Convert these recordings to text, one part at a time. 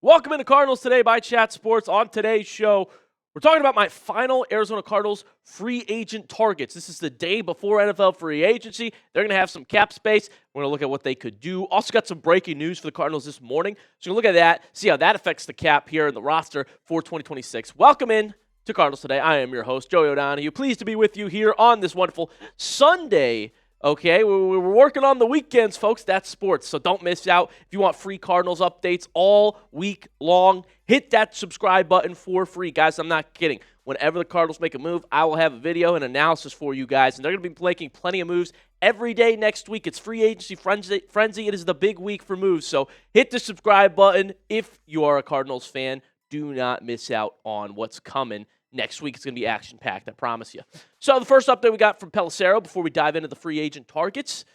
Welcome into Cardinals Today by Chat Sports. On today's show, we're talking about my final Arizona Cardinals free agent targets. This is the day before NFL free agency. They're going to have some cap space. We're going to look at what they could do. Also got some breaking news for the Cardinals this morning. So we're going to look at that, see how that affects the cap here in the roster for 2026. Welcome in to Cardinals Today. I am your host, Joey O'Donohue. Pleased to be with you here on this wonderful Sunday. Okay, we're working on the weekends, folks. That's sports, so don't miss out. If you want free Cardinals updates all week long, hit that subscribe button for free. Guys, I'm not kidding. Whenever the Cardinals make a move, I will have a video and analysis for you guys, and they're going to be making plenty of moves every day next week. It's free agency frenzy. It is the big week for moves, so hit the subscribe button if you are a Cardinals fan. Do not miss out on what's coming. Next week, it's going to be action-packed, I promise you. So the first update we got from Pelissero before we dive into the free agent targets,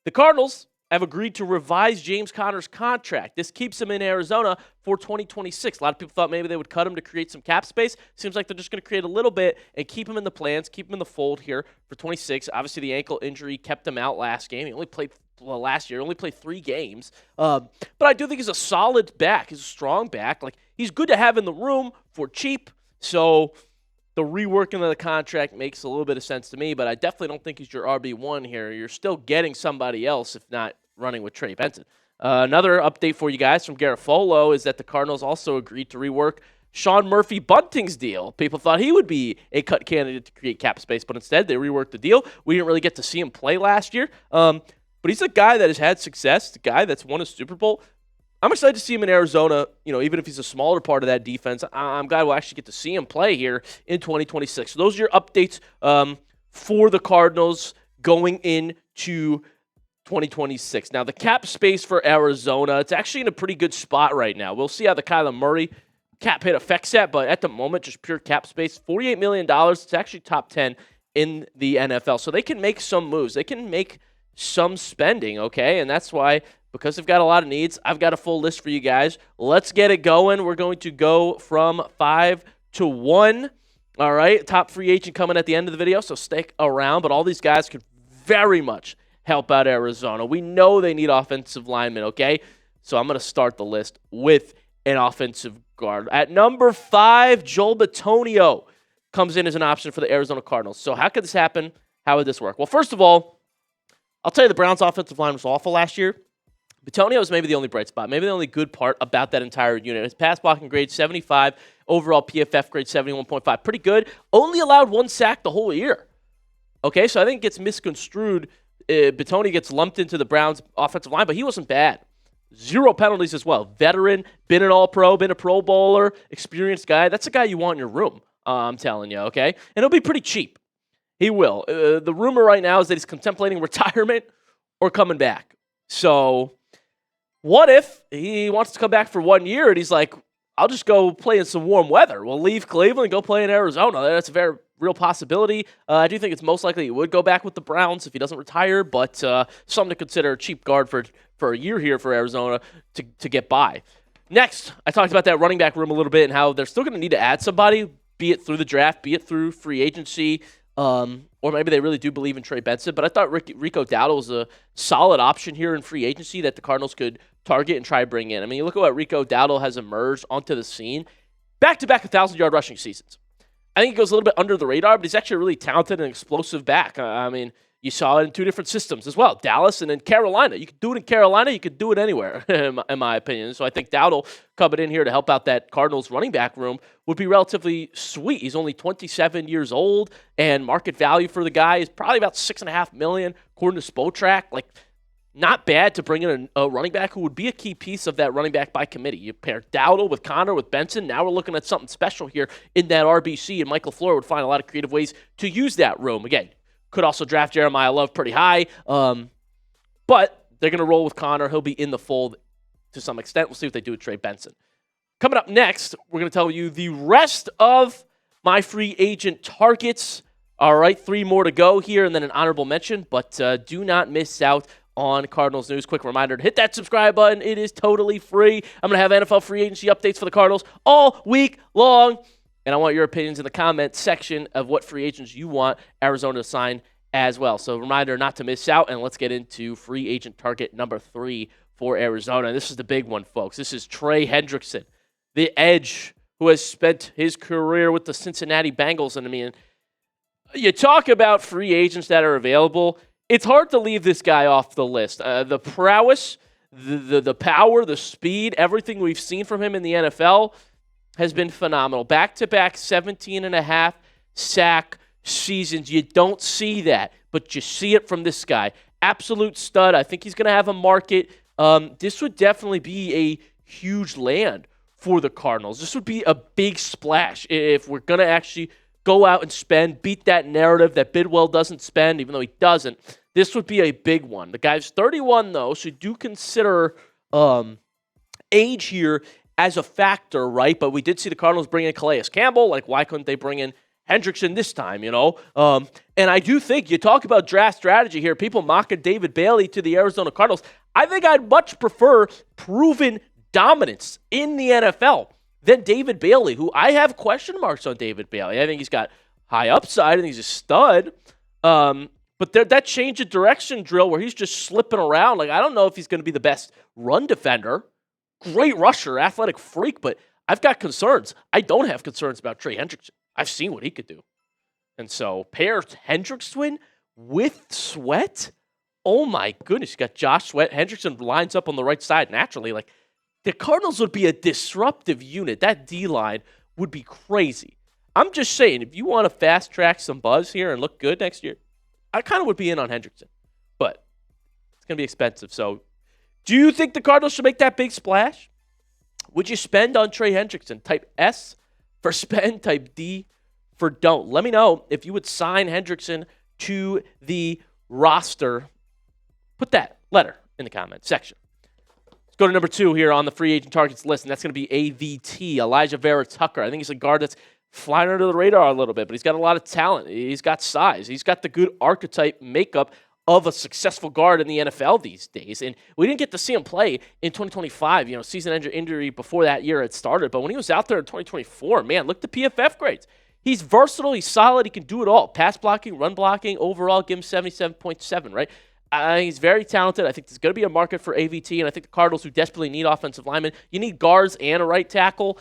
the Cardinals have agreed to revise James Conner's contract. This keeps him in Arizona for 2026. A lot of people thought maybe they would cut him to create some cap space. Seems like they're just going to create a little bit and keep him in the plans, keep him in the fold here for 26. Obviously, the ankle injury kept him out last game. He only played last year, only played 3 games. But I do think he's a solid back. He's a strong back. Like, he's good to have in the room for cheap. So the reworking of the contract makes a little bit of sense to me, but I definitely don't think he's your RB1 here. You're still getting somebody else, if not running with Trey Benson. Another update for you guys from Garofolo is that the Cardinals also agreed to rework Sean Murphy-Bunting's deal. People thought he would be a cut candidate to create cap space, but instead they reworked the deal. We didn't really get to see him play last year, but he's a guy that has had success, the guy that's won a Super Bowl. I'm excited to see him in Arizona, even if he's a smaller part of that defense. I'm glad we'll actually get to see him play here in 2026. So those are your updates for the Cardinals going into 2026. Now, the cap space for Arizona, it's actually in a pretty good spot right now. We'll see how the Kyler Murray cap hit affects that, but at the moment, just pure cap space, $48 million. It's actually top 10 in the NFL. So they can make some moves. They can make some spending, okay? And that's why, because they've got a lot of needs, I've got a full list for you guys. Let's get it going. We're going to go from 5 to 1. All right, top free agent coming at the end of the video, so stick around. But all these guys could very much help out Arizona. We know they need offensive linemen, okay? So I'm going to start the list with an offensive guard. At number 5, Joel Bitonio comes in as an option for the Arizona Cardinals. So how could this happen? How would this work? Well, first of all, I'll tell you the Browns' offensive line was awful last year. Bitonio is maybe the only bright spot, maybe the only good part about that entire unit. His pass blocking grade, 75. Overall PFF grade, 71.5. Pretty good. Only allowed 1 sack the whole year. Okay, so I think it gets misconstrued. Bitonio gets lumped into the Browns' offensive line, but he wasn't bad. 0 penalties as well. Veteran, been an All-Pro, been a Pro Bowler, experienced guy. That's a guy you want in your room, I'm telling you, okay? And he'll be pretty cheap. He will. The rumor right now is that he's contemplating retirement or coming back. So what if he wants to come back for 1 year and he's like, I'll just go play in some warm weather. We'll leave Cleveland and go play in Arizona. That's a very real possibility. I do think it's most likely he would go back with the Browns if he doesn't retire, but something to consider, a cheap guard for a year here for Arizona to get by. Next, I talked about that running back room a little bit and how they're still going to need to add somebody, be it through the draft, be it through free agency, or maybe they really do believe in Trey Benson. But I thought Rico Dowdle was a solid option here in free agency that the Cardinals could target and try to bring in. I mean, you look at what Rico Dowdle has emerged onto the scene. Back-to-back 1,000-yard rushing seasons. I think he goes a little bit under the radar, but he's actually a really talented and explosive back. I mean, you saw it in 2 different systems as well, Dallas and then Carolina. You could do it in Carolina. You could do it anywhere, in my opinion. So I think Dowdle coming in here to help out that Cardinals running back room would be relatively sweet. He's only 27 years old, and market value for the guy is probably about $6.5 million, according to Spotrac. Like, not bad to bring in a running back who would be a key piece of that running back by committee. You pair Dowdle with Conner, with Benson. Now we're looking at something special here in that RBC, and Michael Floyd would find a lot of creative ways to use that room. Again, could also draft Jeremiah Love pretty high, but they're going to roll with Conner. He'll be in the fold to some extent. We'll see what they do with Trey Benson. Coming up next, we're going to tell you the rest of my free agent targets. All right, 3 more to go here, and then an honorable mention, but do not miss out on Cardinals news. Quick reminder to hit that subscribe button. It is totally free. I'm going to have NFL free agency updates for the Cardinals all week long. And I want your opinions in the comment section of what free agents you want Arizona to sign as well. So reminder not to miss out, and let's get into free agent target number 3 for Arizona. And this is the big one, folks. This is Trey Hendrickson, the edge who has spent his career with the Cincinnati Bengals. And I mean, you talk about free agents that are available. It's hard to leave this guy off the list. The prowess, the power, the speed, everything we've seen from him in the NFL has been phenomenal. Back-to-back 17.5 sack seasons. You don't see that, but you see it from this guy. Absolute stud. I think he's going to have a market. This would definitely be a huge land for the Cardinals. This would be a big splash if we're going to actually go out and spend, beat that narrative that Bidwell doesn't spend, even though he doesn't. This would be a big one. The guy's 31, though, so do consider age here as a factor, right? But we did see the Cardinals bring in Calais Campbell. Like, why couldn't they bring in Hendrickson this time, you know? And I do think you talk about draft strategy here. People mocking David Bailey to the Arizona Cardinals. I think I'd much prefer proven dominance in the NFL than David Bailey, who I have question marks on David Bailey. I think he's got high upside. I think he's a stud. But that change of direction drill where he's just slipping around, like, I don't know if he's going to be the best run defender. Great rusher, athletic freak, but I've got concerns. I don't have concerns about Trey Hendrickson. I've seen what he could do. And so pair Hendrickson with Sweat, oh my goodness, you got Josh Sweat. Hendrickson lines up on the right side naturally. Like, the Cardinals would be a disruptive unit. That D-line would be crazy. I'm just saying, if you want to fast-track some buzz here and look good next year, I kind of would be in on Hendrickson. But it's going to be expensive. So do you think the Cardinals should make that big splash? Would you spend on Trey Hendrickson? Type S for spend, type D for don't. Let me know if you would sign Hendrickson to the roster. Put that letter in the comment section. Let's go to number 2 here on the free agent targets list, and that's going to be AVT, Elijah Vera Tucker. I think he's a guard that's flying under the radar a little bit, but he's got a lot of talent. He's got size. He's got the good archetype makeup of a successful guard in the NFL these days. And we didn't get to see him play in 2025. You know, season injury before that year had started. But when he was out there in 2024, man, look at the PFF grades. He's versatile. He's solid. He can do it all. Pass blocking, run blocking. Overall, give him 77.7, right? He's very talented. I think there's going to be a market for AVT. And I think the Cardinals, who desperately need offensive linemen, you need guards and a right tackle.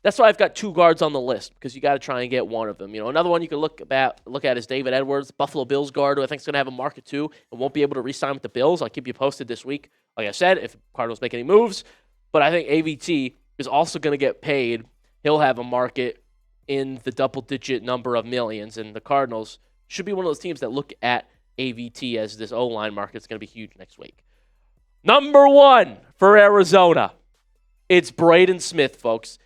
That's why I've got 2 guards on the list, because you got to try and get one of them. You know, another one you can look at is David Edwards, Buffalo Bills guard, who I think is going to have a market too and won't be able to re-sign with the Bills. I'll keep you posted this week, like I said, if Cardinals make any moves. But I think AVT is also going to get paid. He'll have a market in the double-digit number of millions, and the Cardinals should be one of those teams that look at AVT as this O-line market is going to be huge next week. Number 1 for Arizona, it's Braden Smith, folks.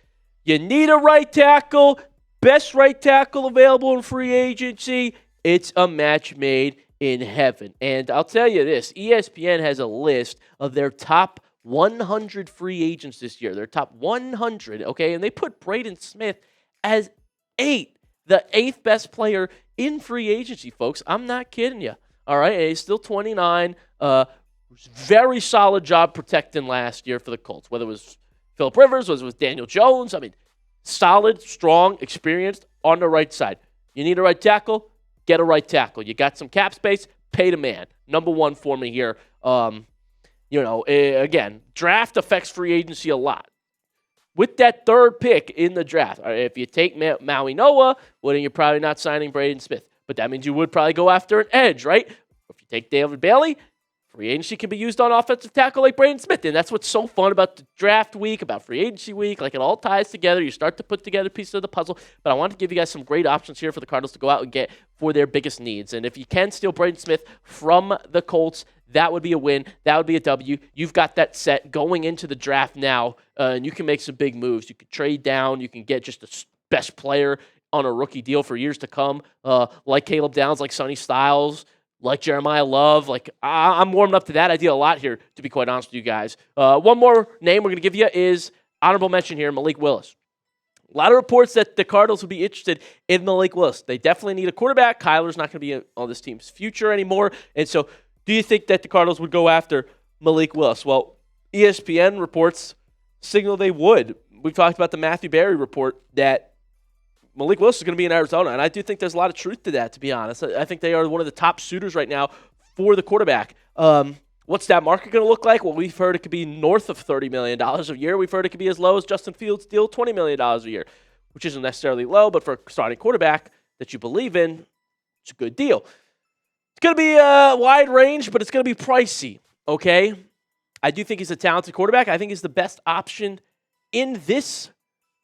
You need a right tackle, best right tackle available in free agency. It's a match made in heaven. And I'll tell you this, ESPN has a list of their top 100 free agents this year. Their top 100, okay? And they put Braden Smith as 8, the 8th best player in free agency, folks. I'm not kidding you, all right? And he's still 29. Very solid job protecting last year for the Colts, whether it was Phillip Rivers, was with Daniel Jones. I mean, solid, strong, experienced on the right side. You need a right tackle, get a right tackle. You got some cap space, pay the man. Number 1 for me here. Again, draft affects free agency a lot. With that 3rd pick in the draft, if you take Maui Noah, well, then you're probably not signing Braden Smith. But that means you would probably go after an edge, right? If you take David Bailey, free agency can be used on offensive tackle like Braden Smith. And that's what's so fun about the draft week, about free agency week. Like, it all ties together. You start to put together pieces of the puzzle. But I want to give you guys some great options here for the Cardinals to go out and get for their biggest needs. And if you can steal Braden Smith from the Colts, that would be a win. That would be a W. You've got that set going into the draft now, and you can make some big moves. You can trade down. You can get just the best player on a rookie deal for years to come, like Caleb Downs, like Sonny Styles, like Jeremiah Love. Like, I'm warming up to that idea a lot here, to be quite honest with you guys. One more name we're going to give you is honorable mention here, Malik Willis. A lot of reports that the Cardinals will be interested in Malik Willis. They definitely need a quarterback. Kyler's not going to be on this team's future anymore. And so do you think that the Cardinals would go after Malik Willis? Well, ESPN reports signal they would. We've talked about the Matthew Berry report that Malik Willis is going to be in Arizona, and I do think there's a lot of truth to that, to be honest. I think they are one of the top suitors right now for the quarterback. What's that market going to look like? Well, we've heard it could be north of $30 million a year. We've heard it could be as low as Justin Fields' deal, $20 million a year, which isn't necessarily low, but for a starting quarterback that you believe in, it's a good deal. It's going to be a wide range, but it's going to be pricey, okay? I do think he's a talented quarterback. I think he's the best option in this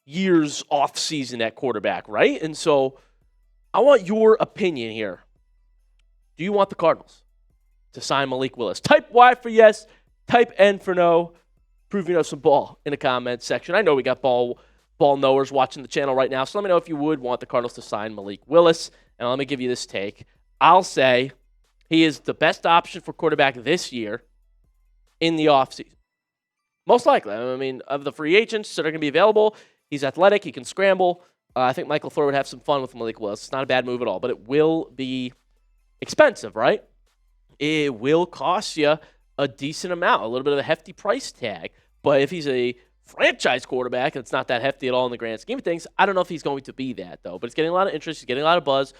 year's offseason at quarterback, right? And so I want your opinion here. Do you want the Cardinals to sign Malik Willis? Type Y for yes, type N for no. Prove you know some ball in the comments section. I know we got ball knowers watching the channel right now, so let me know if you would want the Cardinals to sign Malik Willis. And let me give you this take. I'll say he is the best option for quarterback this year in the offseason. Most likely. I mean, of the free agents that are going to be available, he's athletic, he can scramble. I think Michael Thor would have some fun with Malik Willis. It's not a bad move at all, but it will be expensive, right? It will cost you a decent amount, a little bit of a hefty price tag. But if he's a franchise quarterback, and it's not that hefty at all in the grand scheme of things, I don't know if he's going to be that, though. But it's getting a lot of interest. He's getting a lot of buzz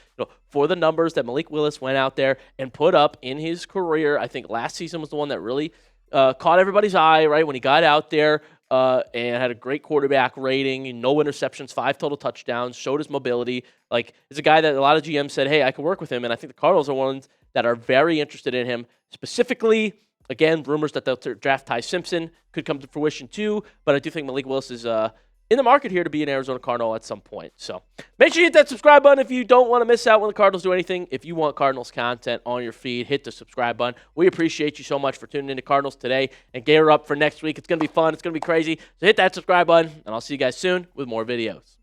for the numbers that Malik Willis went out there and put up in his career. I think last season was the one that really caught everybody's eye, right, when he got out there and had a great quarterback rating, no interceptions, 5 total touchdowns, showed his mobility. Like, it's a guy that a lot of GMs said, hey, I could work with him, and I think the Cardinals are ones that are very interested in him. Specifically, again, rumors that they'll draft Ty Simpson could come to fruition too, but I do think Malik Willis is in the market here to be an Arizona Cardinal at some point. So make sure you hit that subscribe button if you don't want to miss out when the Cardinals do anything. If you want Cardinals content on your feed, hit the subscribe button. We appreciate you so much for tuning into Cardinals Today, and gear up for next week. It's going to be fun. It's going to be crazy. So hit that subscribe button, and I'll see you guys soon with more videos.